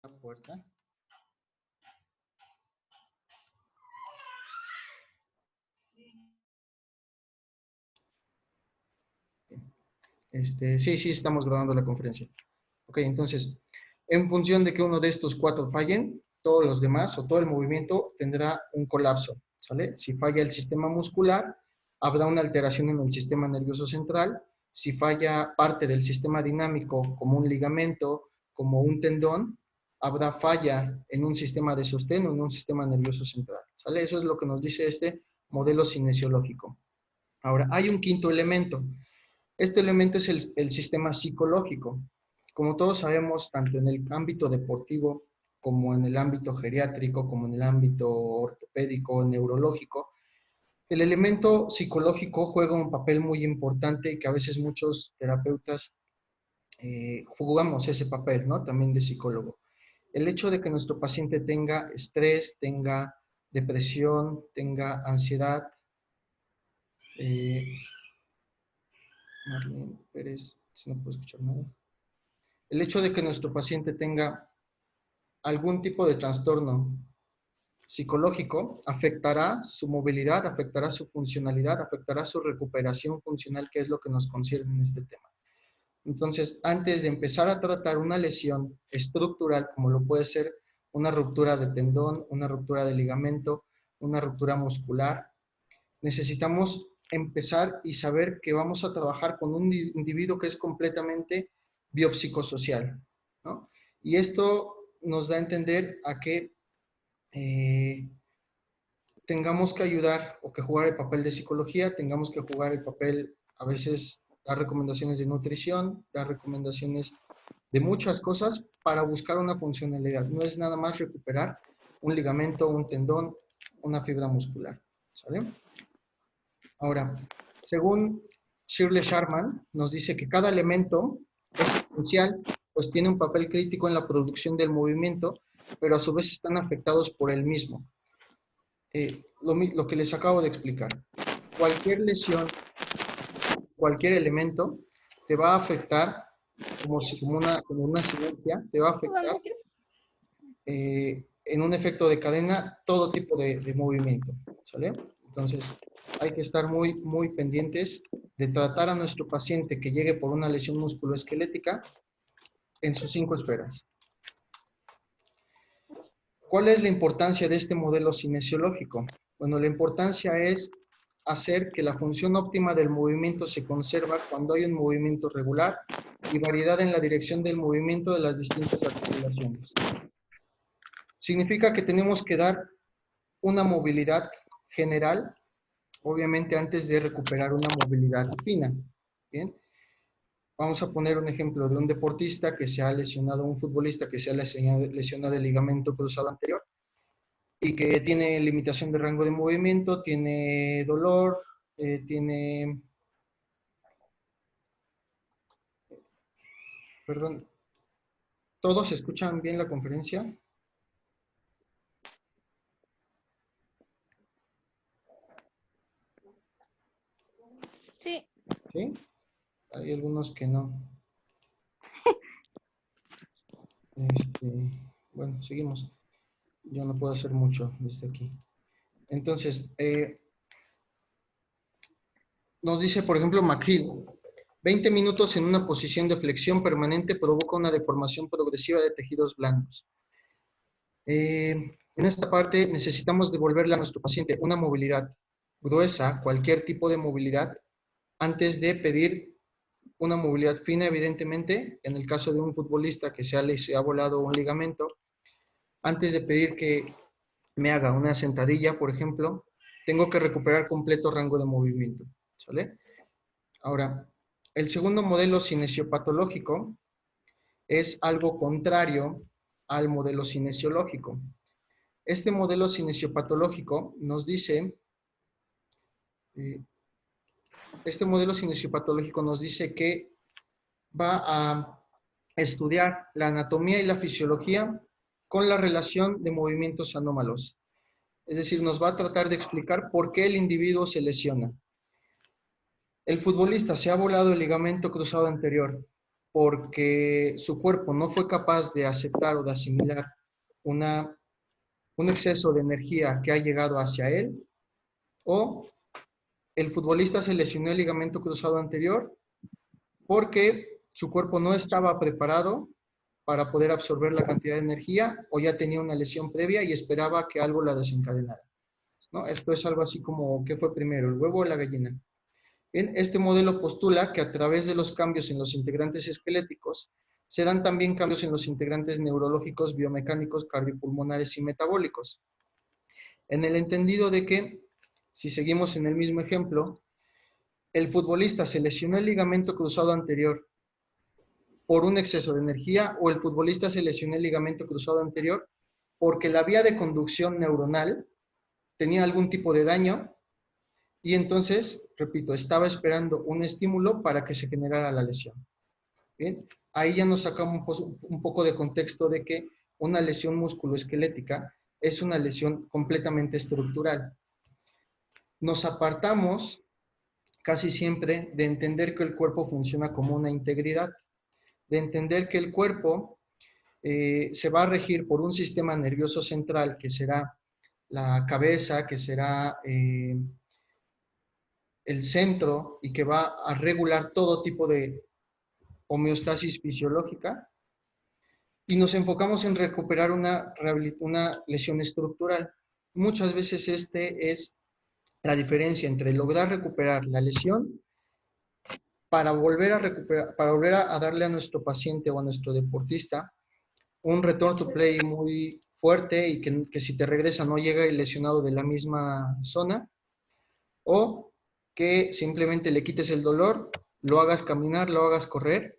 la puerta. Sí, estamos grabando la conferencia. Ok, entonces, en función de que uno de estos cuatro fallen, todos los demás o todo el movimiento tendrá un colapso, ¿sale? Si falla el sistema muscular, habrá una alteración en el sistema nervioso central. Si falla parte del sistema dinámico, como un ligamento, como un tendón, habrá falla en un sistema de sostén o en un sistema nervioso central, ¿sale? Eso es lo que nos dice este modelo cinesiológico. Ahora, hay un quinto elemento. Este elemento es el sistema psicológico. Como todos sabemos, tanto en el ámbito deportivo como en el ámbito geriátrico, como en el ámbito ortopédico, neurológico, el elemento psicológico juega un papel muy importante y que a veces muchos terapeutas jugamos ese papel, ¿no? También de psicólogo. El hecho de que nuestro paciente tenga estrés, tenga depresión, tenga ansiedad, eh, Marlene Pérez, si no puedo escuchar nada. El hecho de que nuestro paciente tenga algún tipo de trastorno psicológico afectará su movilidad, afectará su funcionalidad, afectará su recuperación funcional, que es lo que nos concierne en este tema. Entonces, antes de empezar a tratar una lesión estructural, como lo puede ser una ruptura de tendón, una ruptura de ligamento, una ruptura muscular, necesitamos empezar y saber que vamos a trabajar con un individuo que es completamente biopsicosocial, ¿no? Y esto nos da a entender a que tengamos que ayudar o que jugar el papel de psicología, tengamos que jugar el papel, a veces, dar recomendaciones de nutrición, dar recomendaciones de muchas cosas para buscar una funcionalidad. No es nada más recuperar un ligamento, un tendón, una fibra muscular, ¿sale? Ahora, según Shirley Sharman, nos dice que cada elemento es esencial, pues tiene un papel crítico en la producción del movimiento, pero a su vez están afectados por el mismo. Lo que les acabo de explicar. Cualquier lesión, cualquier elemento, te va a afectar como una sinergia, te va a afectar en un efecto de cadena todo tipo de movimiento, ¿sale? Entonces, hay que estar muy pendientes de tratar a nuestro paciente que llegue por una lesión musculoesquelética en sus 5 esferas. ¿Cuál es la importancia de este modelo cinesiológico? Bueno, la importancia es hacer que la función óptima del movimiento se conserva cuando hay un movimiento regular y variedad en la dirección del movimiento de las distintas articulaciones. Significa que tenemos que dar una movilidad general, obviamente antes de recuperar una movilidad fina. ¿Bien? Vamos a poner un ejemplo de un deportista que se ha lesionado, un futbolista que se ha lesionado el ligamento cruzado anterior y que tiene limitación de rango de movimiento, tiene dolor, tiene... Perdón, ¿todos escuchan bien la conferencia? Sí. ¿Sí? Hay algunos que no. Bueno, seguimos. Yo no puedo hacer mucho desde aquí. Entonces, nos dice, por ejemplo, McGill, 20 minutos en una posición de flexión permanente provoca una deformación progresiva de tejidos blandos. En esta parte necesitamos devolverle a nuestro paciente una movilidad gruesa, cualquier tipo de movilidad, antes de pedir una movilidad fina, evidentemente, en el caso de un futbolista que se ha volado un ligamento, antes de pedir que me haga una sentadilla, por ejemplo, tengo que recuperar completo rango de movimiento, ¿sale? Ahora, el segundo modelo cinesiopatológico es algo contrario al modelo cinesiológico. Este modelo cinesiopatológico nos dice, que va a estudiar la anatomía y la fisiología con la relación de movimientos anómalos. Es decir, nos va a tratar de explicar por qué el individuo se lesiona. El futbolista se ha volado el ligamento cruzado anterior. porque su cuerpo no fue capaz de aceptar o de asimilar un exceso de energía que ha llegado hacia él, o el futbolista se lesionó el ligamento cruzado anterior porque su cuerpo no estaba preparado para poder absorber la cantidad de energía, o ya tenía una lesión previa y esperaba que algo la desencadenara, ¿no? Esto es algo así como, ¿qué fue primero, el huevo o la gallina? Bien, este modelo postula que a través de los cambios en los integrantes esqueléticos se dan también cambios en los integrantes neurológicos, biomecánicos, cardiopulmonares y metabólicos. En el entendido de que, si seguimos en el mismo ejemplo, el futbolista se lesionó el ligamento cruzado anterior por un exceso de energía, o el futbolista se lesionó el ligamento cruzado anterior porque la vía de conducción neuronal tenía algún tipo de daño y entonces, repito, estaba esperando un estímulo para que se generara la lesión. Bien, ahí ya nos sacamos un poco de contexto de que una lesión musculoesquelética es una lesión completamente estructural. Nos apartamos casi siempre de entender que el cuerpo funciona como una integridad, de entender que el cuerpo se va a regir por un sistema nervioso central que será la cabeza, que será el centro y que va a regular todo tipo de homeostasis fisiológica, y nos enfocamos en recuperar una lesión estructural. Muchas veces este es la diferencia entre lograr recuperar la lesión para volver a recuperar, para volver a darle a nuestro paciente o a nuestro deportista un return to play muy fuerte y que si te regresa no llega lesionado de la misma zona, o que simplemente le quites el dolor, lo hagas caminar, lo hagas correr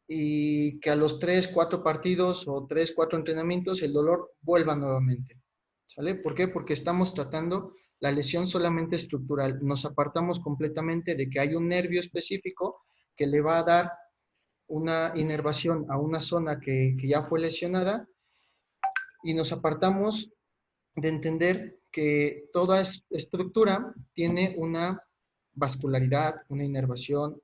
y que a los 3, 4 partidos o 3, 4 entrenamientos el dolor vuelva nuevamente. ¿Sale? ¿Por qué? Porque estamos tratando la lesión solamente estructural. Nos apartamos completamente de que hay un nervio específico que le va a dar una inervación a una zona que ya fue lesionada, y nos apartamos de entender que toda estructura tiene una vascularidad, una inervación,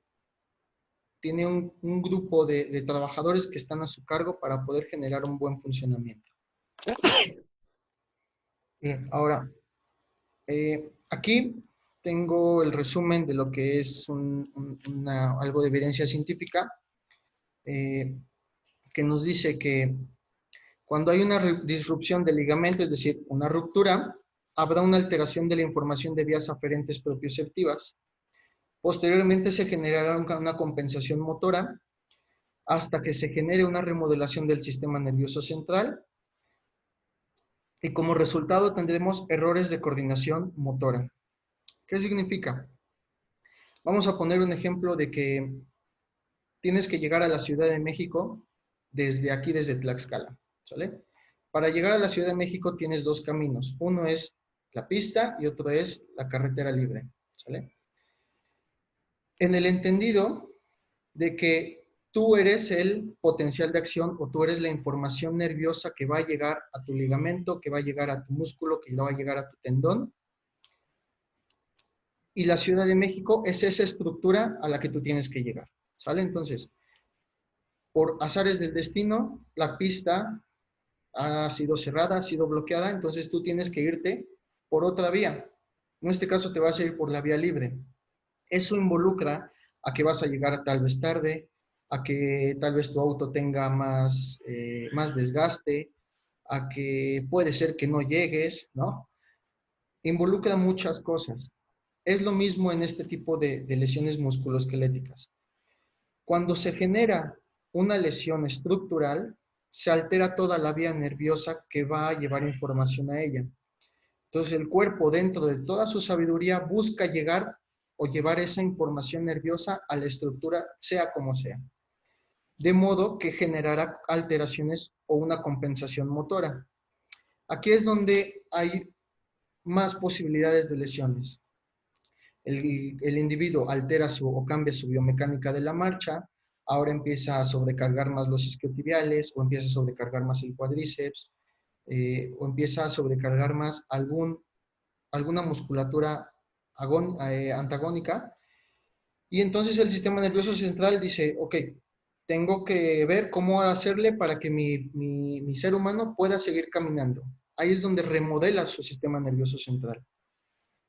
tiene un grupo de trabajadores que están a su cargo para poder generar un buen funcionamiento. Bien, ahora, aquí tengo el resumen de lo que es algo de evidencia científica, que nos dice que cuando hay una disrupción del ligamento, es decir, una ruptura, habrá una alteración de la información de vías aferentes propioceptivas. Posteriormente se generará una compensación motora hasta que se genere una remodelación del sistema nervioso central, y como resultado tendremos errores de coordinación motora. ¿Qué significa? Vamos a poner un ejemplo de que tienes que llegar a la Ciudad de México desde aquí, desde Tlaxcala, ¿sale? Para llegar a la Ciudad de México tienes dos caminos. Uno es la pista y otro es la carretera libre, ¿sale? En el entendido de que tú eres el potencial de acción, o tú eres la información nerviosa que va a llegar a tu ligamento, que va a llegar a tu músculo, que va a llegar a tu tendón. Y la Ciudad de México es esa estructura a la que tú tienes que llegar, ¿sale? Entonces, por azares del destino, la pista ha sido cerrada, ha sido bloqueada, entonces tú tienes que irte por otra vía. En este caso te vas a ir por la vía libre. Eso involucra a que vas a llegar tal vez tarde, a que tal vez tu auto tenga más desgaste, a que puede ser que no llegues, ¿no? Involucra muchas cosas. Es lo mismo en este tipo de lesiones musculoesqueléticas. Cuando se genera una lesión estructural, se altera toda la vía nerviosa que va a llevar información a ella. Entonces el cuerpo, dentro de toda su sabiduría, busca llegar o llevar esa información nerviosa a la estructura, sea como sea. De modo que generará alteraciones o una compensación motora. Aquí es donde hay más posibilidades de lesiones. El individuo altera o cambia su biomecánica de la marcha, ahora empieza a sobrecargar más los isquiotibiales, o empieza a sobrecargar más el cuádriceps, o empieza a sobrecargar más alguna musculatura antagónica, y entonces el sistema nervioso central dice, ok, tengo que ver cómo hacerle para que mi ser humano pueda seguir caminando. Ahí es donde remodela su sistema nervioso central.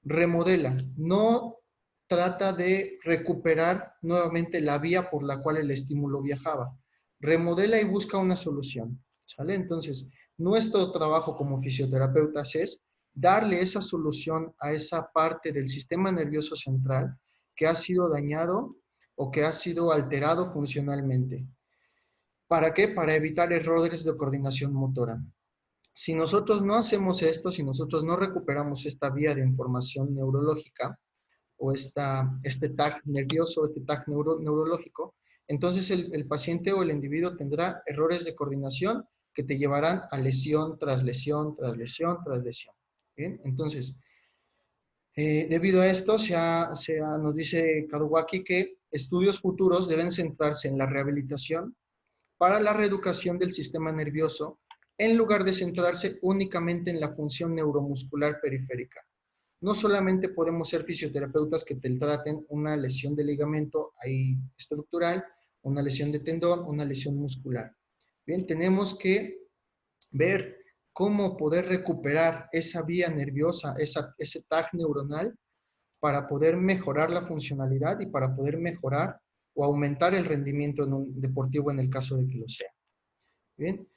Remodela, no trata de recuperar nuevamente la vía por la cual el estímulo viajaba. Remodela y busca una solución, ¿sale? Entonces, nuestro trabajo como fisioterapeutas es darle esa solución a esa parte del sistema nervioso central que ha sido dañado o que ha sido alterado funcionalmente. ¿Para qué? Para evitar errores de coordinación motora. Si nosotros no hacemos esto, si nosotros no recuperamos esta vía de información neurológica o este tag nervioso, este tag neurológico, entonces el paciente o el individuo tendrá errores de coordinación que te llevarán a lesión tras lesión, tras lesión, tras lesión. ¿Bien? Entonces, debido a esto, nos dice Kadowaki que estudios futuros deben centrarse en la rehabilitación para la reeducación del sistema nervioso en lugar de centrarse únicamente en la función neuromuscular periférica. No solamente podemos ser fisioterapeutas que te traten una lesión de ligamento ahí estructural, una lesión de tendón, una lesión muscular. Bien, tenemos que ver cómo poder recuperar esa vía nerviosa, ese tag neuronal, para poder mejorar la funcionalidad y para poder mejorar o aumentar el rendimiento en un deportivo en el caso de que lo sea. Bien,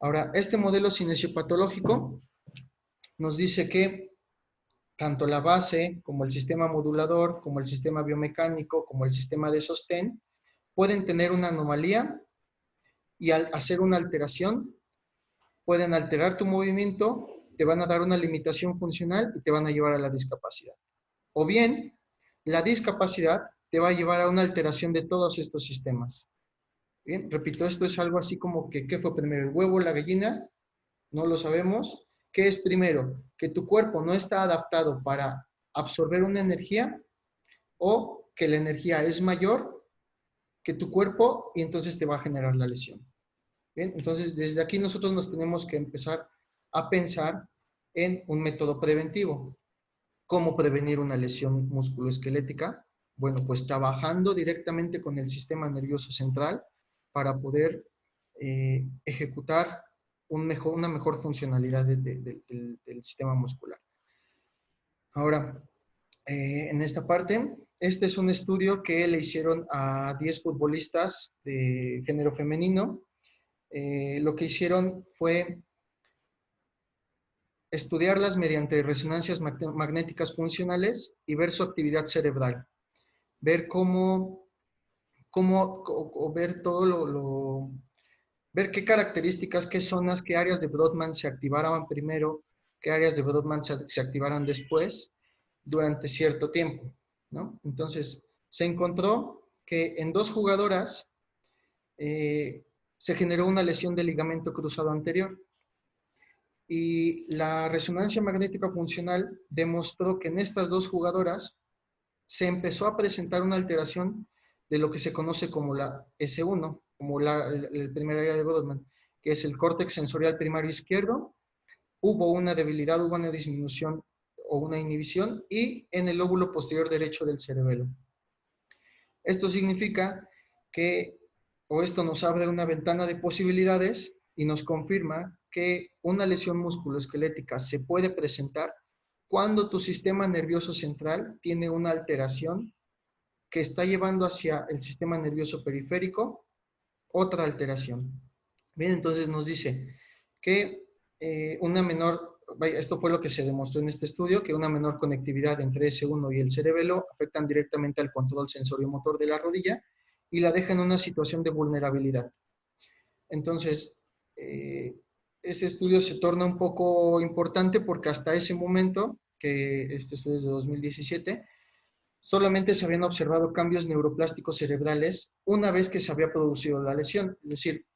ahora, este modelo cinesiopatológico nos dice que tanto la base, como el sistema modulador, como el sistema biomecánico, como el sistema de sostén, pueden tener una anomalía y al hacer una alteración, pueden alterar tu movimiento, te van a dar una limitación funcional y te van a llevar a la discapacidad. O bien, la discapacidad te va a llevar a una alteración de todos estos sistemas. Bien, repito, esto es algo así como que, ¿qué fue primero, el huevo o la gallina? No lo sabemos. ¿Qué es primero? Que tu cuerpo no está adaptado para absorber una energía o que la energía es mayor que tu cuerpo y entonces te va a generar la lesión. Bien, entonces desde aquí nosotros nos tenemos que empezar a pensar en un método preventivo. ¿Cómo prevenir una lesión musculoesquelética? Bueno, pues trabajando directamente con el sistema nervioso central para poder ejecutar una mejor funcionalidad del sistema muscular. Ahora, en esta parte, este es un estudio que le hicieron a 10 futbolistas de género femenino. Lo que hicieron fue estudiarlas mediante resonancias magnéticas funcionales y ver su actividad cerebral. Ver o ver todo ver qué características, qué zonas, qué áreas de Brodmann se activaran primero, qué áreas de Brodmann se activaran después, durante cierto tiempo, ¿no? Entonces, se encontró que en 2 jugadoras se generó una lesión del ligamento cruzado anterior y la resonancia magnética funcional demostró que en estas 2 jugadoras se empezó a presentar una alteración de lo que se conoce como la S1, como el primer área de Brodmann, que es el córtex sensorial primario izquierdo. Hubo una debilidad, hubo una disminución o una inhibición, y en el lóbulo posterior derecho del cerebelo. Esto significa que, o esto nos abre una ventana de posibilidades y nos confirma que una lesión musculoesquelética se puede presentar cuando tu sistema nervioso central tiene una alteración que está llevando hacia el sistema nervioso periférico otra alteración. Bien, entonces nos dice que una menor, esto fue lo que se demostró en este estudio, que una menor conectividad entre S1 y el cerebelo afectan directamente al control sensorio-motor de la rodilla y la deja en una situación de vulnerabilidad. Entonces, este estudio se torna un poco importante porque hasta ese momento, que este estudio es de 2017, solamente se habían observado cambios neuroplásticos cerebrales una vez que se había producido la lesión. Es decir,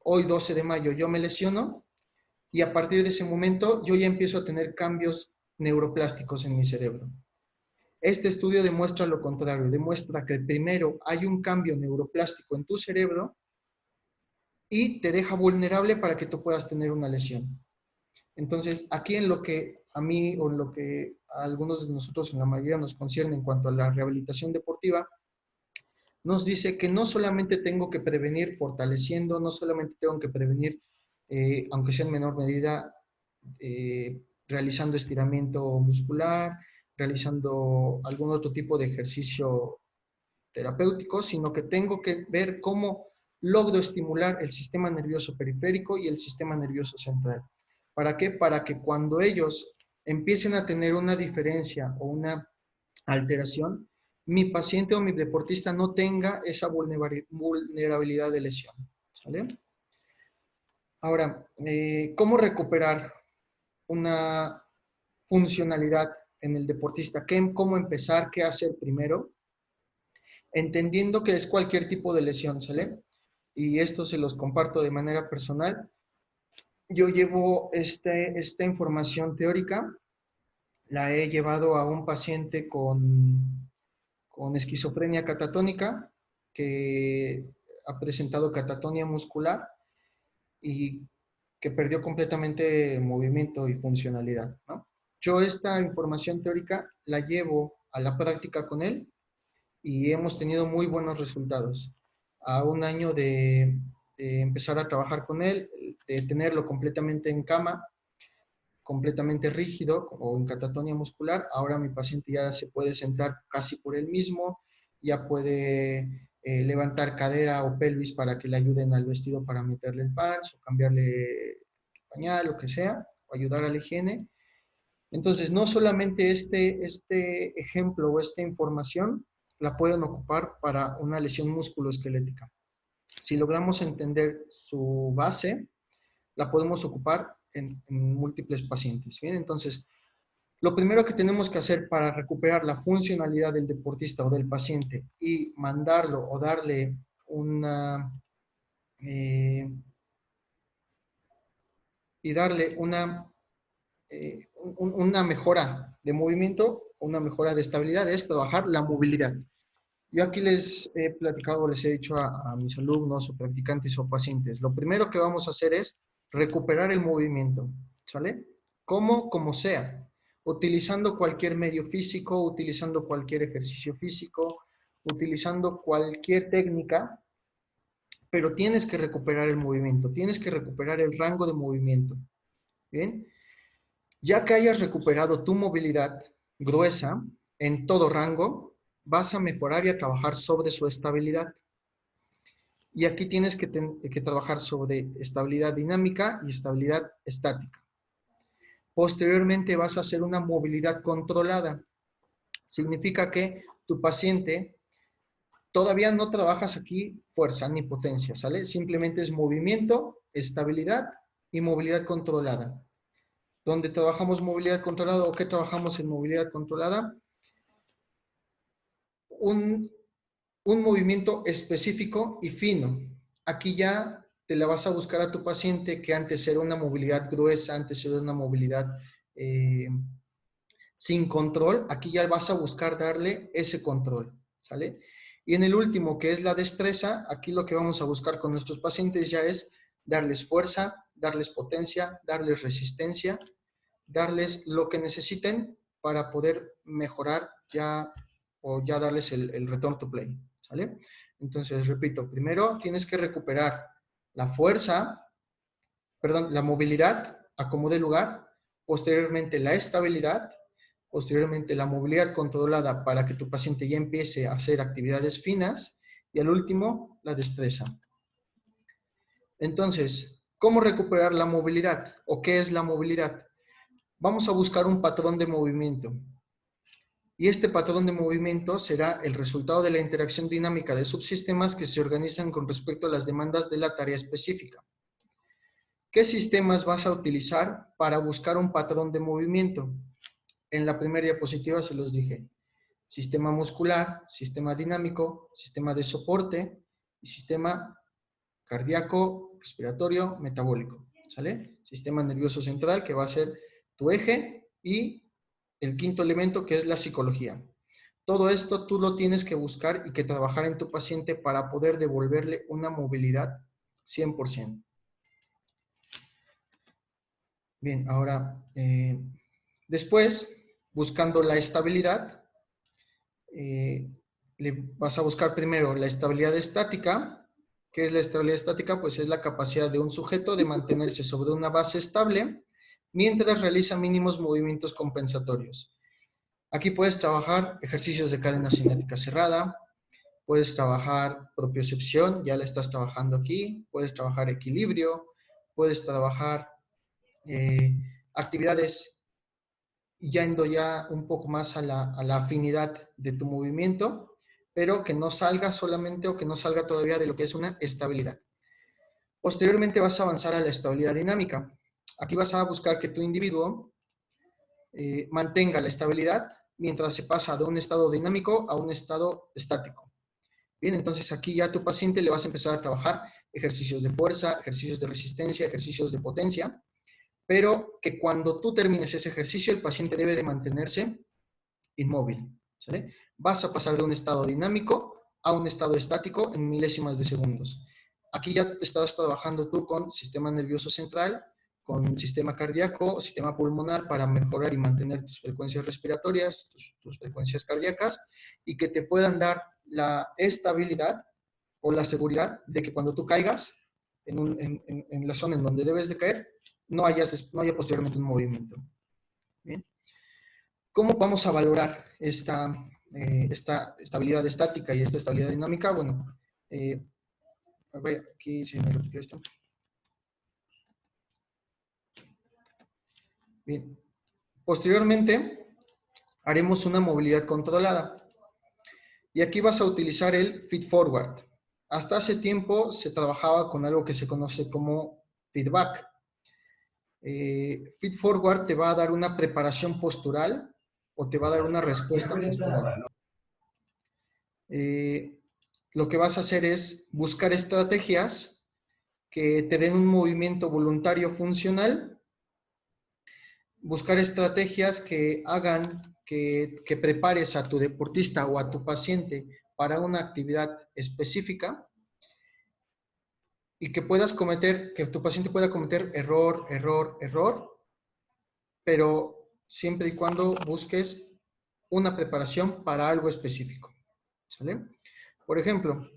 hoy 12 de mayo yo me lesiono y a partir de ese momento yo ya empiezo a tener cambios neuroplásticos en mi cerebro. Este estudio demuestra lo contrario, demuestra que primero hay un cambio neuroplástico en tu cerebro y te deja vulnerable para que tú puedas tener una lesión. Entonces, aquí en lo que a mí o en lo que a algunos de nosotros, en la mayoría, nos concierne en cuanto a la rehabilitación deportiva, nos dice que no solamente tengo que prevenir fortaleciendo, no solamente tengo que prevenir, aunque sea en menor medida, realizando estiramiento muscular, realizando algún otro tipo de ejercicio terapéutico, sino que tengo que ver cómo logro estimular el sistema nervioso periférico y el sistema nervioso central. ¿Para qué? Para que cuando ellos empiecen a tener una diferencia o una alteración, mi paciente o mi deportista no tenga esa vulnerabilidad de lesión. ¿Sale? Ahora, ¿cómo recuperar una funcionalidad en el deportista? ¿Cómo empezar? ¿Qué hacer primero? Entendiendo que es cualquier tipo de lesión, ¿sale? Y esto se los comparto de manera personal. Yo llevo esta información teórica, la he llevado a un paciente con esquizofrenia catatónica que ha presentado catatonia muscular y que perdió completamente movimiento y funcionalidad, ¿no? Yo esta información teórica la llevo a la práctica con él y hemos tenido muy buenos resultados. A un año de empezar a trabajar con él, de tenerlo completamente en cama, completamente rígido o en catatonia muscular, ahora mi paciente ya se puede sentar casi por él mismo, ya puede levantar cadera o pelvis para que le ayuden al vestido para meterle el pants o cambiarle el pañal, lo que sea, o ayudar a la higiene. Entonces, no solamente este ejemplo o esta información la pueden ocupar para una lesión musculoesquelética. Si logramos entender su base, la podemos ocupar en múltiples pacientes. Bien, entonces, lo primero que tenemos que hacer para recuperar la funcionalidad del deportista o del paciente y mandarlo o darle una, eh, una mejora de movimiento, una mejora de estabilidad, es trabajar la movilidad. Yo aquí les he platicado, les he dicho a mis alumnos o practicantes o pacientes, lo primero que vamos a hacer es recuperar el movimiento, ¿sale? ¿Cómo? Como sea, utilizando cualquier medio físico, utilizando cualquier ejercicio físico, utilizando cualquier técnica, pero tienes que recuperar el movimiento, tienes que recuperar el rango de movimiento, ¿bien? Ya que hayas recuperado tu movilidad gruesa en todo rango, vas a mejorar y a trabajar sobre su estabilidad. Y aquí tienes que trabajar sobre estabilidad dinámica y estabilidad estática. Posteriormente vas a hacer una movilidad controlada. Significa que tu paciente todavía no trabajas aquí fuerza ni potencia, ¿sale? Simplemente es movimiento, estabilidad y movilidad controlada. ¿Dónde trabajamos movilidad controlada o qué trabajamos en movilidad controlada? Un, un movimiento específico y fino. Aquí ya te la vas a buscar a tu paciente que antes era una movilidad gruesa, antes era una movilidad sin control. Aquí ya vas a buscar darle ese control, ¿sale? Y en el último, que es la destreza, aquí lo que vamos a buscar con nuestros pacientes ya es darles fuerza, darles potencia, darles resistencia, darles lo que necesiten para poder mejorar ya o ya darles el return to play, ¿sale? Entonces, repito, primero tienes que recuperar la fuerza, perdón, la movilidad, acomode lugar, posteriormente la estabilidad, posteriormente la movilidad controlada para que tu paciente ya empiece a hacer actividades finas y al último, la destreza. Entonces, ¿cómo recuperar la movilidad o qué es la movilidad? Vamos a buscar un patrón de movimiento. Y este patrón de movimiento será el resultado de la interacción dinámica de subsistemas que se organizan con respecto a las demandas de la tarea específica. ¿Qué sistemas vas a utilizar para buscar un patrón de movimiento? En la primera diapositiva se los dije. Sistema muscular, sistema dinámico, sistema de soporte y sistema cardíaco, respiratorio, metabólico. ¿Sale? Sistema nervioso central, que va a ser tu eje, y el quinto elemento, que es la psicología. Todo esto tú lo tienes que buscar y que trabajar en tu paciente para poder devolverle una movilidad 100%. Bien, ahora, después, buscando la estabilidad, le vas a buscar primero la estabilidad estática. ¿Qué es la estabilidad estática? Pues es la capacidad de un sujeto de mantenerse sobre una base estable mientras realiza mínimos movimientos compensatorios. Aquí puedes trabajar ejercicios de cadena cinética cerrada, puedes trabajar propiocepción, ya la estás trabajando aquí, puedes trabajar equilibrio, puedes trabajar eh, actividades yendo ya un poco más a la afinidad de tu movimiento, pero que no salga solamente o que no salga todavía de lo que es una estabilidad. Posteriormente vas a avanzar a la estabilidad dinámica. Aquí vas a buscar que tu individuo mantenga la estabilidad mientras se pasa de un estado dinámico a un estado estático. Bien, entonces aquí ya a tu paciente le vas a empezar a trabajar ejercicios de fuerza, ejercicios de resistencia, ejercicios de potencia, pero que cuando tú termines ese ejercicio el paciente debe de mantenerse inmóvil. ¿Sale? Vas a pasar de un estado dinámico a un estado estático en milésimas de segundos. Aquí ya estás trabajando tú con sistema nervioso central, con sistema cardíaco, sistema pulmonar para mejorar y mantener tus frecuencias respiratorias, tus frecuencias cardíacas y que te puedan dar la estabilidad o la seguridad de que cuando tú caigas en la zona en donde debes de caer, no haya posteriormente un movimiento. ¿Bien? ¿Cómo vamos a valorar esta estabilidad estática y esta estabilidad dinámica? Bueno, aquí se me repitió esto. Bien. Posteriormente, haremos una movilidad controlada. Y aquí vas a utilizar el feed forward. Hasta hace tiempo se trabajaba con algo que se conoce como feedback. Feed forward te va a dar una preparación postural o te va a dar una respuesta postural. Lo que vas a hacer es buscar estrategias que te den un movimiento voluntario funcional, buscar estrategias que hagan que prepares a tu deportista o a tu paciente para una actividad específica y que que tu paciente pueda cometer error, pero siempre y cuando busques una preparación para algo específico. ¿Sale? Por ejemplo,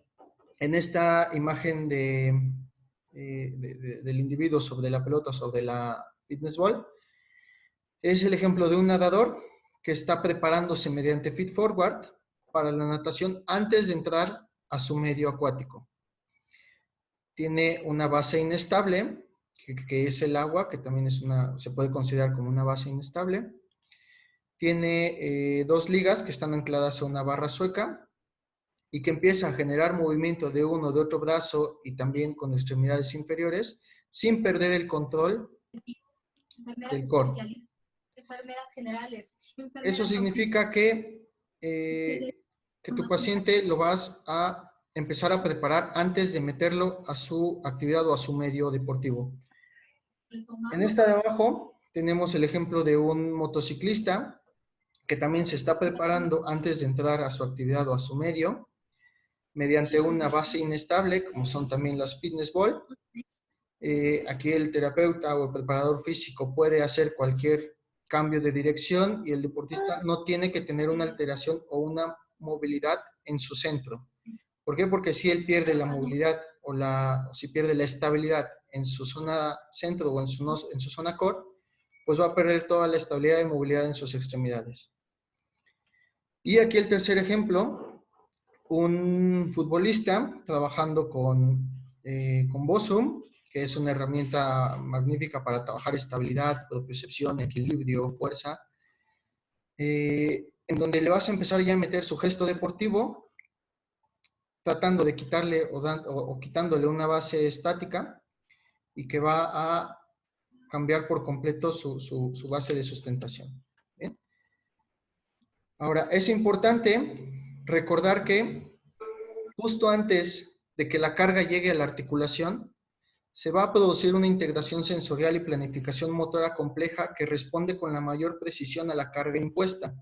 en esta imagen del individuo sobre la pelota, sobre la fitness ball, es el ejemplo de un nadador que está preparándose mediante feed forward para la natación antes de entrar a su medio acuático. Tiene una base inestable, que es el agua, que también se puede considerar como una base inestable. Tiene dos ligas que están ancladas a una barra sueca y que empieza a generar movimiento de uno, de otro brazo y también con extremidades inferiores, sin perder el control del core. Enfermeras generales. Eso significa que tu paciente lo vas a empezar a preparar antes de meterlo a su actividad o a su medio deportivo. En esta de abajo tenemos el ejemplo de un motociclista que también se está preparando antes de entrar a su actividad o a su medio, mediante una base inestable, como son también las fitness ball. Aquí el terapeuta o el preparador físico puede hacer cualquier cambio de dirección y el deportista no tiene que tener una alteración o una movilidad en su centro. ¿Por qué? Porque si él pierde la movilidad o si pierde la estabilidad en su zona centro o en su zona core, pues va a perder toda la estabilidad y movilidad en sus extremidades. Y aquí el tercer ejemplo, un futbolista trabajando con Bosum, que es una herramienta magnífica para trabajar estabilidad, propiocepción, equilibrio, fuerza, en donde le vas a empezar ya a meter su gesto deportivo, tratando de quitarle o quitándole una base estática y que va a cambiar por completo su base de sustentación. ¿Bien? Ahora, es importante recordar que justo antes de que la carga llegue a la articulación, se va a producir una integración sensorial y planificación motora compleja que responde con la mayor precisión a la carga impuesta.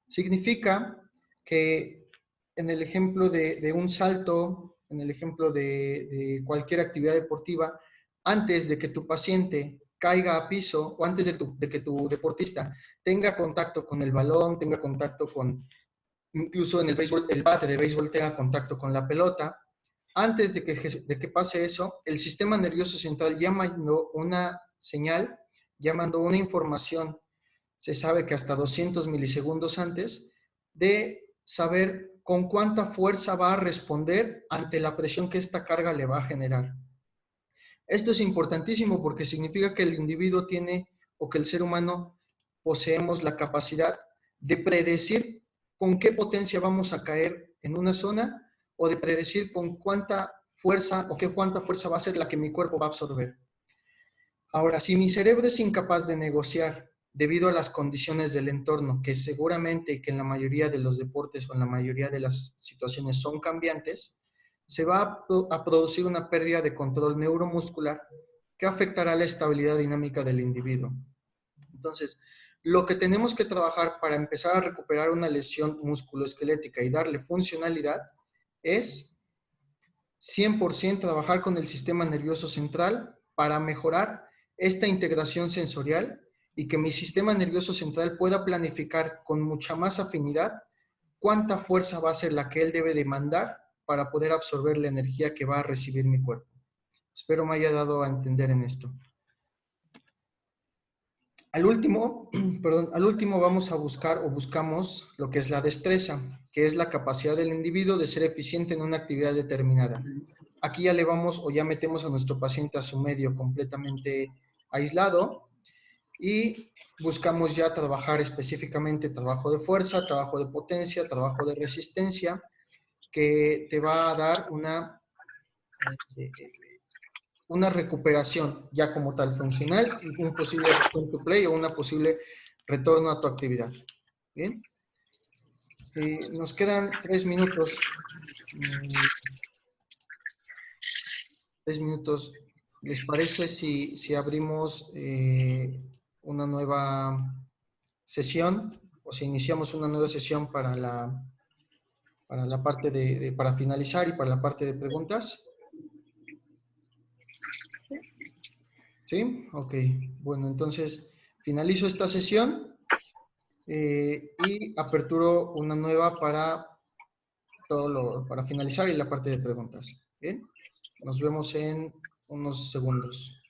Significa que en el ejemplo de un salto, en el ejemplo de cualquier actividad deportiva, antes de que tu paciente caiga a piso o antes de que tu deportista tenga contacto con el balón, tenga contacto con incluso en el béisbol, el bate de béisbol tenga contacto con la pelota. Antes de que pase eso, el sistema nervioso central ya mandó una señal, ya mandó una información, se sabe que hasta 200 milisegundos antes, de saber con cuánta fuerza va a responder ante la presión que esta carga le va a generar. Esto es importantísimo porque significa que el individuo tiene, o que el ser humano poseemos la capacidad de predecir con qué potencia vamos a caer en una zona, o de predecir con cuánta fuerza o cuánta fuerza va a ser la que mi cuerpo va a absorber. Ahora, si mi cerebro es incapaz de negociar debido a las condiciones del entorno, que seguramente que en la mayoría de los deportes o en la mayoría de las situaciones son cambiantes, se va a producir una pérdida de control neuromuscular que afectará la estabilidad dinámica del individuo. Entonces, lo que tenemos que trabajar para empezar a recuperar una lesión musculoesquelética y darle funcionalidad es 100% trabajar con el sistema nervioso central para mejorar esta integración sensorial y que mi sistema nervioso central pueda planificar con mucha más afinidad cuánta fuerza va a ser la que él debe demandar para poder absorber la energía que va a recibir mi cuerpo. Espero me haya dado a entender en esto. Al último vamos a buscar o buscamos lo que es la destreza, que es la capacidad del individuo de ser eficiente en una actividad determinada. Aquí ya le vamos o ya metemos a nuestro paciente a su medio completamente aislado y buscamos ya trabajar específicamente trabajo de fuerza, trabajo de potencia, trabajo de resistencia, que te va a dar una recuperación ya como tal funcional, un posible return to play o una posible retorno a tu actividad. Bien. Nos quedan 3 minutos. 3 minutos. ¿Les parece si abrimos una nueva sesión o si iniciamos una nueva sesión para la parte para finalizar y para la parte de preguntas? ¿Sí? Ok. Bueno, entonces finalizo esta sesión y aperturo una nueva para para finalizar y la parte de preguntas. Bien. Nos vemos en unos segundos.